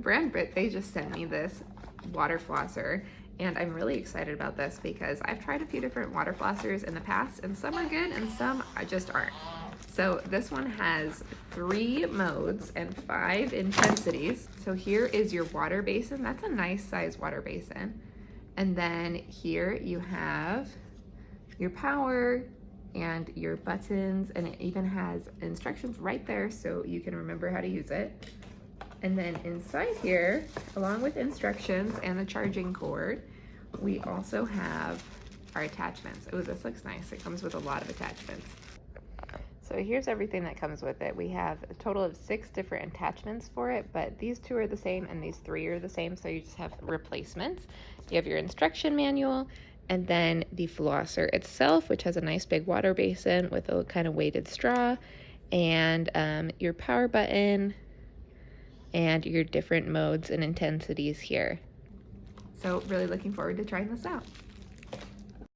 brand Bitvae just sent me this water flosser, and I'm really excited about this because I've tried a few different water flossers in the past, and some are good and some just aren't. So this one has 3 modes and 5 intensities. So here is your water basin. That's a nice size water basin. And then here you have your power and your buttons, and it even has instructions right there so you can remember how to use it. And then inside here, along with instructions and the charging cord, we also have our attachments. Oh, this looks nice. It comes with a lot of attachments. So here's everything that comes with it. We have a total of 6 different attachments for it, but these 2 are the same and these 3 are the same, so you just have replacements. You have your instruction manual, and then the flosser itself, which has a nice big water basin with a kind of weighted straw, and your power button, and your different modes and intensities here. So really looking forward to trying this out.